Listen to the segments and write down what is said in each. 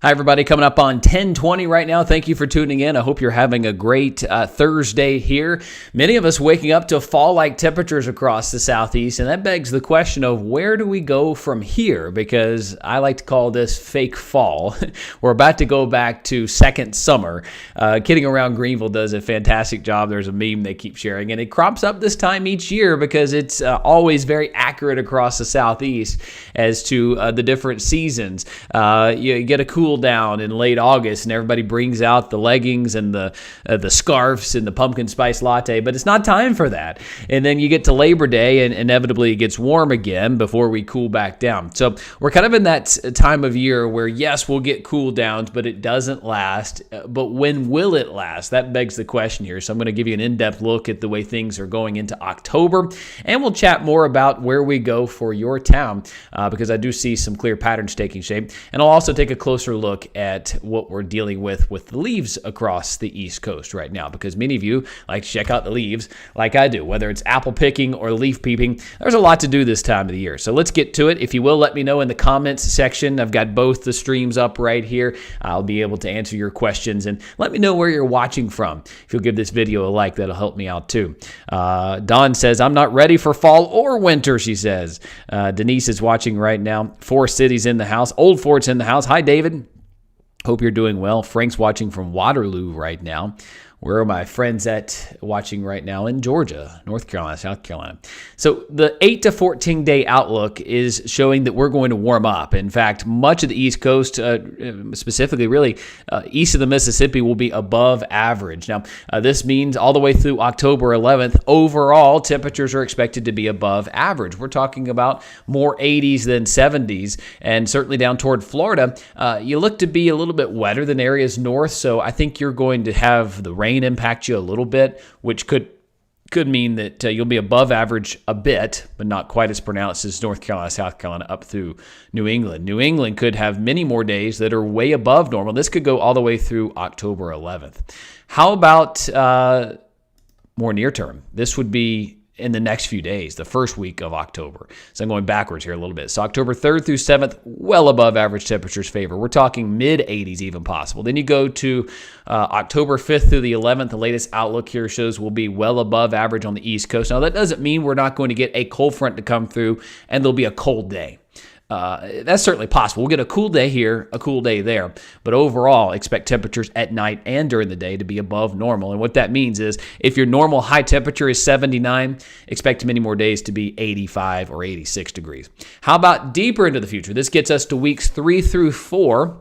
Hi, everybody. Coming up on 10:20 right now. Thank you for tuning in. I hope you're having a great Thursday here. Many of us waking up to fall-like temperatures across the southeast, and that begs the question of where do we go from here? Because I like to call this fake fall. We're about to go back to second summer. Kidding Around Greenville does a fantastic job. There's a meme they keep sharing, and it crops up this time each year because it's always very accurate across the southeast as to the different seasons. You get a cool down in late August and everybody brings out the leggings and the scarves and the pumpkin spice latte, but it's not time for that. And then you get to Labor Day and inevitably it gets warm again before we cool back down. So we're kind of in that time of year where yes, we'll get cool downs, but it doesn't last. But when will it last? That begs the question here. So I'm going to give you an in-depth look at the way things are going into October, and we'll chat more about where we go for your town because I do see some clear patterns taking shape. And I'll also take a closer look at what we're dealing with the leaves across the East Coast right now, because many of you like to check out the leaves like I do, whether it's apple picking or leaf peeping. There's a lot to do this time of the year. So let's get to it. If you will, let me know in the comments section. I've got both the streams up right here. I'll be able to answer your questions, and let me know where you're watching from. If you'll give this video a like, that'll help me out too. Dawn says, I'm not ready for fall or winter, she says. Denise is watching right now. Four Cities in the house. Old Fort's in the house. Hi, David. Hope you're doing well. Frank's watching from Waterloo right now. Where are my friends at watching right now? In Georgia, North Carolina, South Carolina. So the 8 to 14 day outlook is showing that we're going to warm up. In fact, much of the East Coast, specifically really east of the Mississippi, will be above average. Now, this means all the way through October 11th, overall temperatures are expected to be above average. We're talking about more 80s than 70s, and certainly down toward Florida, you look to be a little bit wetter than areas north. So I think you're going to have the rain impact you a little bit, which could mean that you'll be above average a bit, but not quite as pronounced as North Carolina, South Carolina, up through New England. New England could have many more days that are way above normal. This could go all the way through October 11th. How about more near term? This would be in the next few days, the first week of October. So I'm going backwards here a little bit. So October 3rd through 7th, well above average temperatures favor. We're talking mid-80s even possible. Then you go to October 5th through the 11th. The latest outlook here shows we'll be well above average on the East Coast. Now, that doesn't mean we're not going to get a cold front to come through and there'll be a cold day. That's certainly possible. We'll get a cool day here, a cool day there. But overall, expect temperatures at night and during the day to be above normal. And what that means is if your normal high temperature is 79, expect many more days to be 85 or 86 degrees. How about deeper into the future? This gets us to weeks 3 through 4.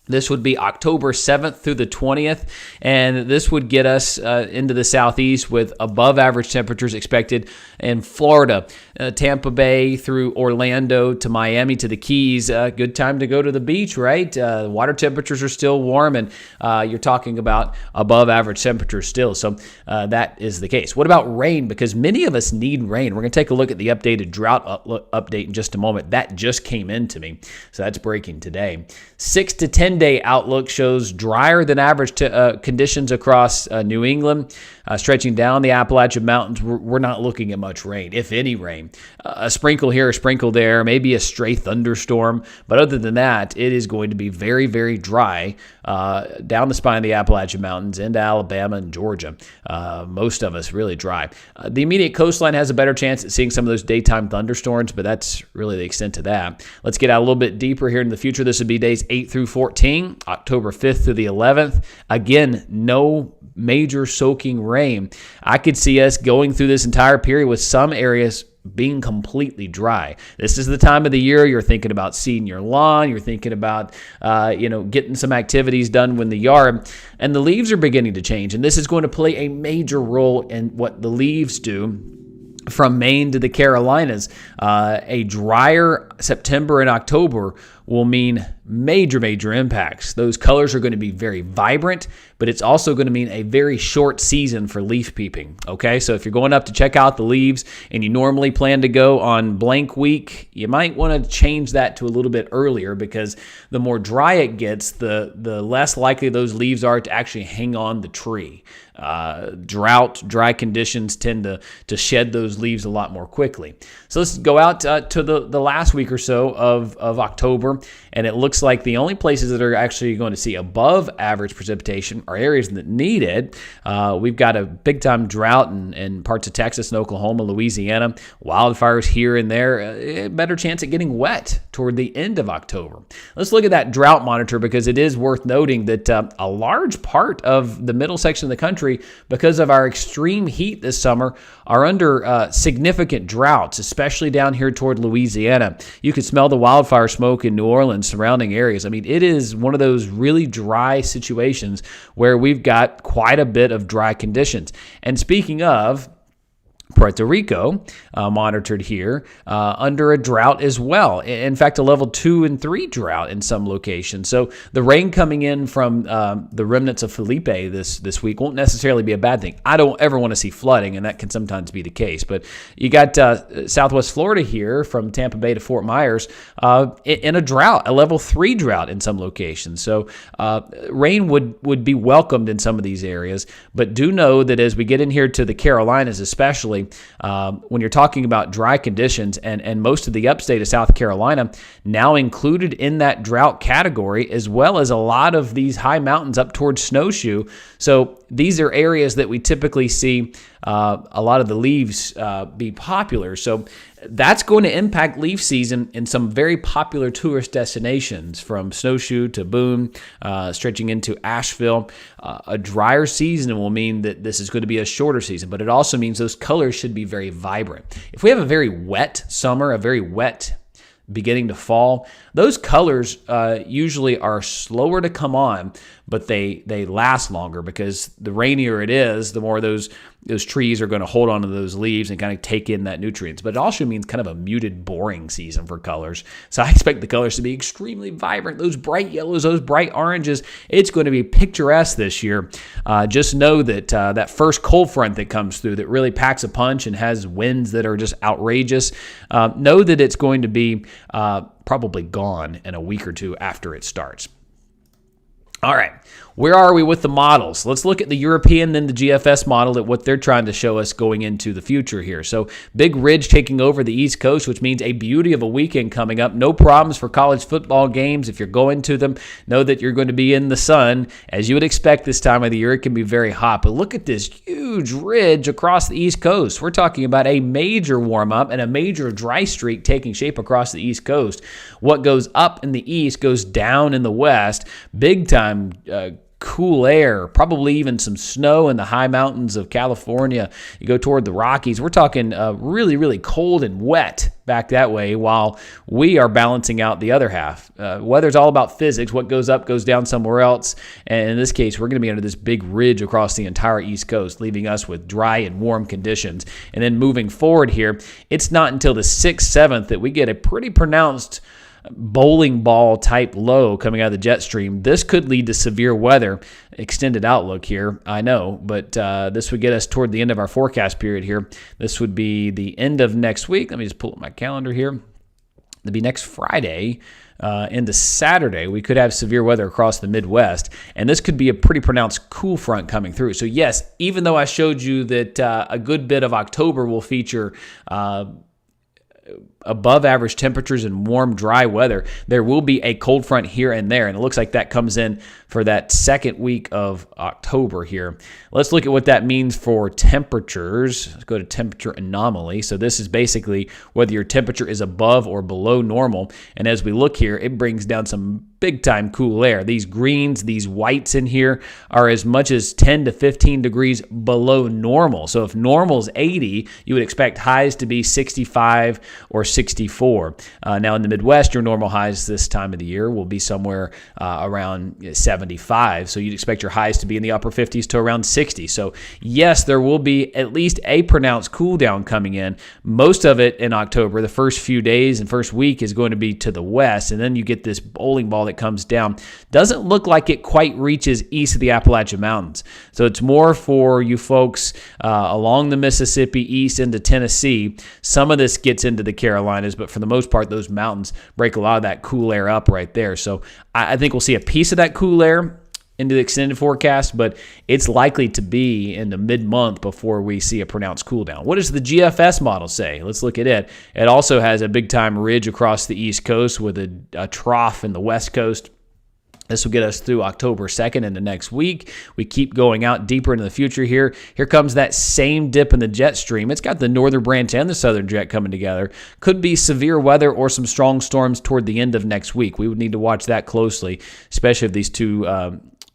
This would be October 7th through the 20th, and this would get us into the southeast with above average temperatures expected in Florida, Tampa Bay through Orlando to Miami to the Keys. Good time to go to the beach, right? Water temperatures are still warm, and you're talking about above average temperatures still, so that is the case. What about rain? Because many of us need rain. We're going to take a look at the updated drought update in just a moment. That just came in to me, so that's breaking today. 6 to 10 day outlook shows drier than average conditions across New England, stretching down the Appalachian Mountains. We're not looking at much rain, if any rain. A sprinkle here, a sprinkle there, maybe a stray thunderstorm. But other than that, it is going to be very, very dry down the spine of the Appalachian Mountains into Alabama and Georgia. Most of us really dry. The immediate coastline has a better chance at seeing some of those daytime thunderstorms, but that's really the extent of that. Let's get out a little bit deeper here in the future. This would be days 8 through 14, October 5th through the 11th. Again, no major soaking rain. I could see us going through this entire period with some areas being completely dry. This is the time of the year you're thinking about seeding your lawn. You're thinking about, getting some activities done in the yard, and the leaves are beginning to change. And this is going to play a major role in what the leaves do from Maine to the Carolinas. A drier September and October will mean major impacts. Those colors are going to be very vibrant, but it's also going to mean a very short season for leaf peeping. Okay, so if you're going up to check out the leaves and you normally plan to go on blank week, you might want to change that to a little bit earlier, because the more dry it gets, the less likely those leaves are to actually hang on the tree. Dry conditions tend to shed those leaves a lot more quickly. So let's go out to the last week or so of October. and it looks like the only places that are actually going to see above average precipitation are areas that need it. We've got a big-time drought in parts of Texas and Oklahoma, Louisiana, wildfires here and there, a better chance at getting wet toward the end of October. Let's look at that drought monitor, because it is worth noting that a large part of the middle section of the country, because of our extreme heat this summer, are under significant droughts, especially down here toward Louisiana. You can smell the wildfire smoke in New Orleans, surrounding areas. I mean, it is one of those really dry situations where we've got quite a bit of dry conditions. And speaking of, Puerto Rico monitored here under a drought as well. In fact, a level 2 and 3 drought in some locations. So the rain coming in from the remnants of Felipe this week won't necessarily be a bad thing. I don't ever want to see flooding, and that can sometimes be the case. But you got Southwest Florida here from Tampa Bay to Fort Myers in a drought, a level 3 drought in some locations. So rain would be welcomed in some of these areas. But do know that as we get in here to the Carolinas especially, when you're talking about dry conditions, and most of the upstate of South Carolina now included in that drought category, as well as a lot of these high mountains up towards Snowshoe. So these are areas that we typically see a lot of the leaves be popular. So that's going to impact leaf season in some very popular tourist destinations, from Snowshoe to Boone, stretching into Asheville. A drier season will mean that this is going to be a shorter season, but it also means those colors should be very vibrant. If we have a very wet summer, a very wet beginning to fall, those colors usually are slower to come on, but they last longer, because the rainier it is, the more those trees are going to hold on to those leaves and kind of take in that nutrients. But it also means kind of a muted, boring season for colors. So I expect the colors to be extremely vibrant. Those bright yellows, those bright oranges, it's going to be picturesque this year. Just know that that first cold front that comes through that really packs a punch and has winds that are just outrageous, know that it's going to be probably gone in a week or two after it starts. All right, where are we with the models? Let's look at the European, then the GFS model, at what they're trying to show us going into the future here. So big ridge taking over the East Coast, which means a beauty of a weekend coming up. No problems for college football games. If you're going to them, know that you're going to be in the sun. As you would expect this time of the year, it can be very hot. But look at this huge ridge across the East Coast. We're talking about a major warm-up and a major dry streak taking shape across the East Coast. What goes up in the east goes down in the west. Big time cool air, probably even some snow in the high mountains of California. You go toward the Rockies, we're talking really, really cold and wet back that way, while we are balancing out the other half. Weather's all about physics. What goes up goes down somewhere else. And in this case, we're going to be under this big ridge across the entire East Coast, leaving us with dry and warm conditions. And then moving forward here, it's not until the 6th, 7th that we get a pretty pronounced bowling ball type low coming out of the jet stream. This could lead to severe weather. Extended outlook here, I know, but this would get us toward the end of our forecast period here. This would be the end of next week. Let me just pull up my calendar here. It'll be next Friday into Saturday. We could have severe weather across the Midwest, and this could be a pretty pronounced cool front coming through. So yes, even though I showed you that a good bit of October will feature above average temperatures and warm, dry weather, there will be a cold front here and there. And it looks like that comes in for that second week of October here. Let's look at what that means for temperatures. Let's go to temperature anomaly. So this is basically whether your temperature is above or below normal. And as we look here, it brings down some big time cool air. These greens, these whites in here are as much as 10 to 15 degrees below normal. So if normal is 80, you would expect highs to be 65 or 64. Now in the Midwest, your normal highs this time of the year will be somewhere around 75. So you'd expect your highs to be in the upper 50s to around 60. So yes, there will be at least a pronounced cool down coming in. Most of it in October, the first few days and first week is going to be to the west. And then you get this bowling ball that comes down. Doesn't look like it quite reaches east of the Appalachian Mountains. So it's more for you folks along the Mississippi east into Tennessee. Some of this gets into the Carolinas, but for the most part, those mountains break a lot of that cool air up right there. So I think we'll see a piece of that cool air into the extended forecast, but it's likely to be in the mid-month before we see a pronounced cool down. What does the GFS model say? Let's look at it. It also has a big-time ridge across the East Coast with a trough in the West Coast. This will get us through October 2nd into next week. We keep going out deeper into the future here. Here comes that same dip in the jet stream. It's got the northern branch and the southern jet coming together. Could be severe weather or some strong storms toward the end of next week. We would need to watch that closely, especially if these two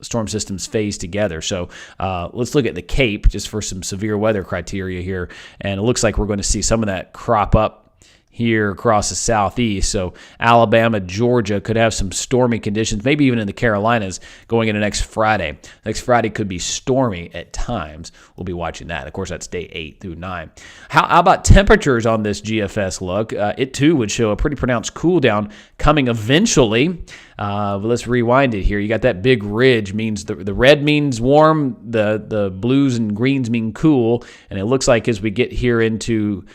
storm systems phase together. So let's look at the Cape just for some severe weather criteria here. And it looks like we're going to see some of that crop up here across the southeast. So Alabama, Georgia could have some stormy conditions, maybe even in the Carolinas going into next Friday. Next Friday could be stormy at times. We'll be watching that. Of course, that's day 8 through 9. How about temperatures on this GFS look? It too would show a pretty pronounced cool down coming eventually. But let's rewind it here. You got that big ridge, means the red means warm, the blues and greens mean cool, and it looks like as we get here into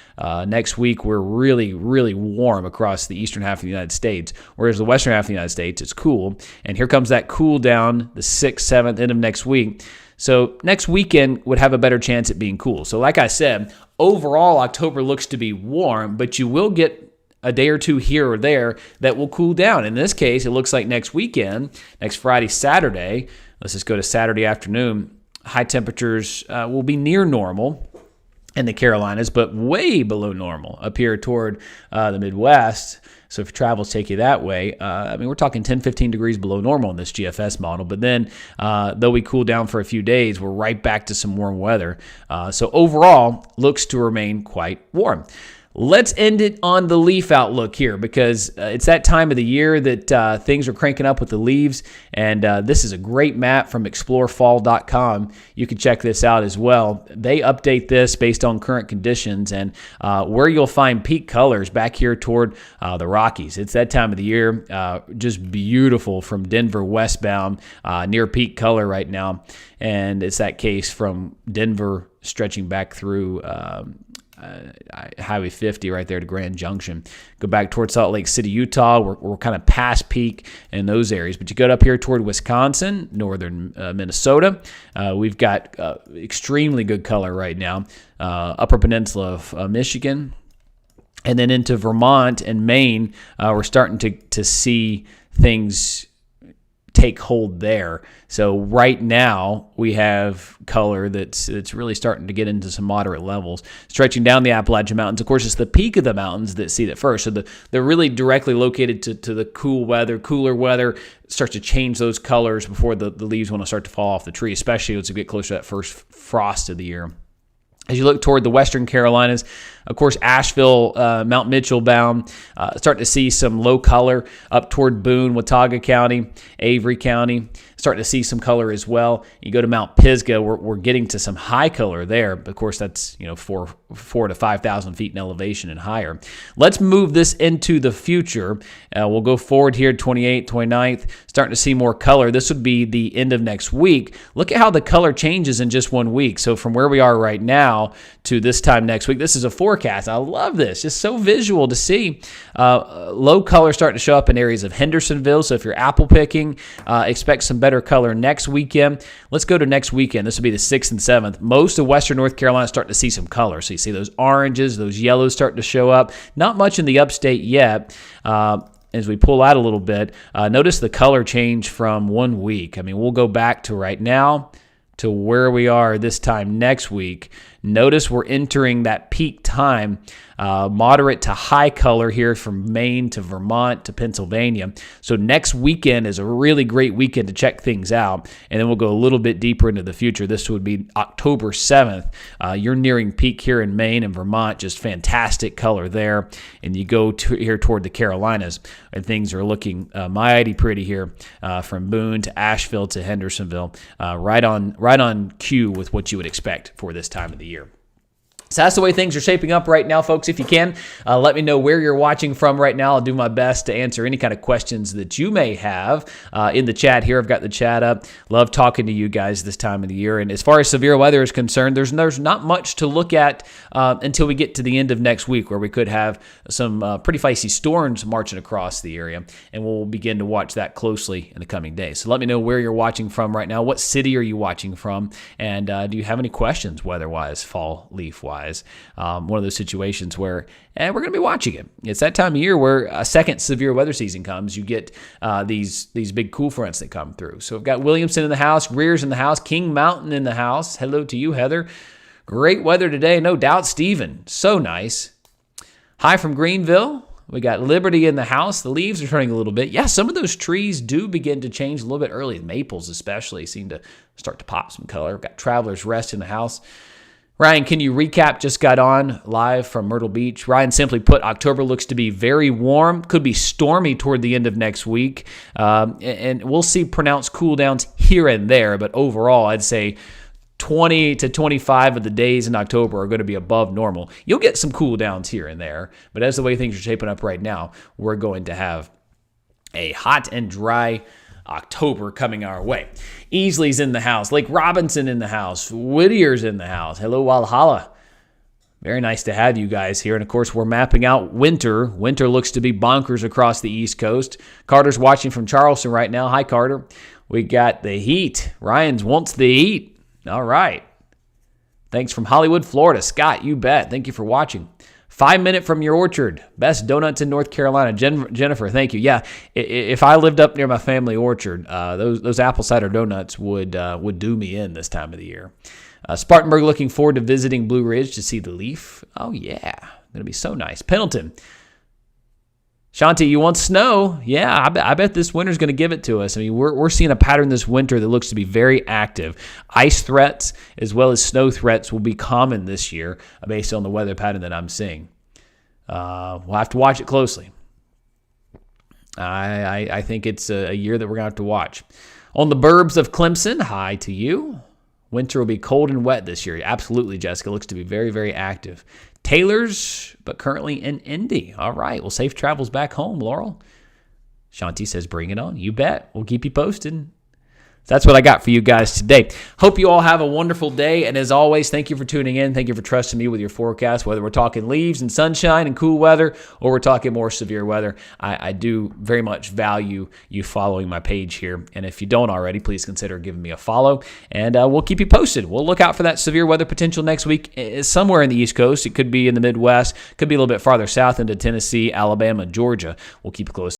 next week, we're really, really warm across the eastern half of the United States, whereas the western half of the United States, it's cool. And here comes that cool down the 6th, 7th, end of next week. So next weekend would have a better chance at being cool. So like I said, overall, October looks to be warm, but you will get a day or two here or there that will cool down. In this case, it looks like next weekend, next Friday, Saturday, let's just go to Saturday afternoon, high temperatures will be near normal in the Carolinas, but way below normal up here toward the Midwest. So if travels take you that way, we're talking 10, 15 degrees below normal in this GFS model. But then, though we cool down for a few days, we're right back to some warm weather. So overall, looks to remain quite warm. Let's end it on the leaf outlook here, because it's that time of the year that things are cranking up with the leaves, and this is a great map from explorefall.com. You can check this out as well. They update this based on current conditions and where you'll find peak colors back here toward the Rockies. It's that time of the year, just beautiful from Denver westbound, near peak color right now, and it's that case from Denver stretching back through Highway 50 right there to Grand Junction. Go back towards Salt Lake City, Utah. We're kind of past peak in those areas. But you go up here toward Wisconsin, northern Minnesota. We've got extremely good color right now. Upper Peninsula of Michigan. And then into Vermont and Maine, we're starting to see things take hold there. So right now we have color that's really starting to get into some moderate levels, stretching down the Appalachian Mountains. Of course, it's the peak of the mountains that see that first. So they're really directly located to the cooler weather starts to change those colors before the leaves want to start to fall off the tree, especially as we get closer to that first frost of the year. As you look toward the western Carolinas, of course, Asheville, Mount Mitchell bound, starting to see some low color up toward Boone, Watauga County, Avery County, starting to see some color as well. You go to Mount Pisgah, we're getting to some high color there. Of course, that's 4 to 5,000 feet in elevation and higher. Let's move this into the future. We'll go forward here, 28th, 29th, starting to see more color. This would be the end of next week. Look at how the color changes in just 1 week. So from where we are right now to this time next week, this is a forecast. I love this. Just so visual to see. Low color starting to show up in areas of Hendersonville. So if you're apple picking, expect some better color next weekend. Let's go to next weekend. This will be the 6th and 7th. Most of western North Carolina starting to see some color. So you see those oranges, those yellows starting to show up. Not much in the upstate yet. As we pull out a little bit, notice the color change from 1 week. We'll go back to right now to where we are this time next week. Notice we're entering that peak time, moderate to high color here from Maine to Vermont to Pennsylvania. So next weekend is a really great weekend to check things out. And then we'll go a little bit deeper into the future. This would be October 7th. You're nearing peak here in Maine and Vermont, just fantastic color there. And you go here toward the Carolinas, and things are looking mighty pretty here from Boone to Asheville to Hendersonville, right on cue with what you would expect for this time of the year. So that's the way things are shaping up right now, folks. If you can, let me know where you're watching from right now. I'll do my best to answer any kind of questions that you may have in the chat here. I've got the chat up. Love talking to you guys this time of the year. And as far as severe weather is concerned, there's not much to look at until we get to the end of next week, where we could have some pretty feisty storms marching across the area. And we'll begin to watch that closely in the coming days. So let me know where you're watching from right now. What city are you watching from? And do you have any questions weather-wise, fall leaf-wise? One of those situations where we're going to be watching it. It's that time of year where a second severe weather season comes. You get these big cool fronts that come through. So we've got Williamson in the house, Greer's in the house, King Mountain in the house. Hello to you, Heather. Great weather today, no doubt. Stephen, so nice. Hi from Greenville. We got Liberty in the house. The leaves are turning a little bit. Yeah, some of those trees do begin to change a little bit early. The maples especially seem to start to pop some color. We've got Traveler's Rest in the house. Ryan, can you recap? Just got on live from Myrtle Beach. Ryan simply put, October looks to be very warm. Could be stormy toward the end of next week. And we'll see pronounced cool downs here and there. But overall, I'd say 20 to 25 of the days in October are going to be above normal. You'll get some cool downs here and there. But as the way things are shaping up right now, we're going to have a hot and dry October coming our way. Easley's in the house. Lake Robinson in the house. Whittier's in the house. Hello, Walhalla. Very nice to have you guys here. And, of course, we're mapping out winter. Winter looks to be bonkers across the East Coast. Carter's watching from Charleston right now. Hi, Carter. We got the heat. Ryan's wants the heat. All right. Thanks from Hollywood, Florida. Scott, you bet. Thank you for watching. 5 minute from your orchard. Best donuts in North Carolina. Jennifer, thank you. Yeah, if I lived up near my family orchard, those apple cider donuts would do me in this time of the year. Spartanburg looking forward to visiting Blue Ridge to see the leaf. Oh, yeah. Going to be so nice. Pendleton. Shanti, you want snow? Yeah, I bet this winter's going to give it to us. I mean, we're seeing a pattern this winter that looks to be very active. Ice threats as well as snow threats will be common this year based on the weather pattern that I'm seeing. We'll have to watch it closely. I think it's a year that we're going to have to watch. On the burbs of Clemson, hi to you. Winter will be cold and wet this year. Absolutely, Jessica. Looks to be very, very active. Taylor's, but currently in Indy. All right. Well, safe travels back home, Laurel. Shanti says, bring it on. You bet. We'll keep you posted. That's what I got for you guys today. Hope you all have a wonderful day. And as always, thank you for tuning in. Thank you for trusting me with your forecast, whether we're talking leaves and sunshine and cool weather or we're talking more severe weather. I do very much value you following my page here. And if you don't already, please consider giving me a follow. And we'll keep you posted. We'll look out for that severe weather potential next week somewhere in the East Coast. It could be in the Midwest. Could be a little bit farther south into Tennessee, Alabama, Georgia. We'll keep it close.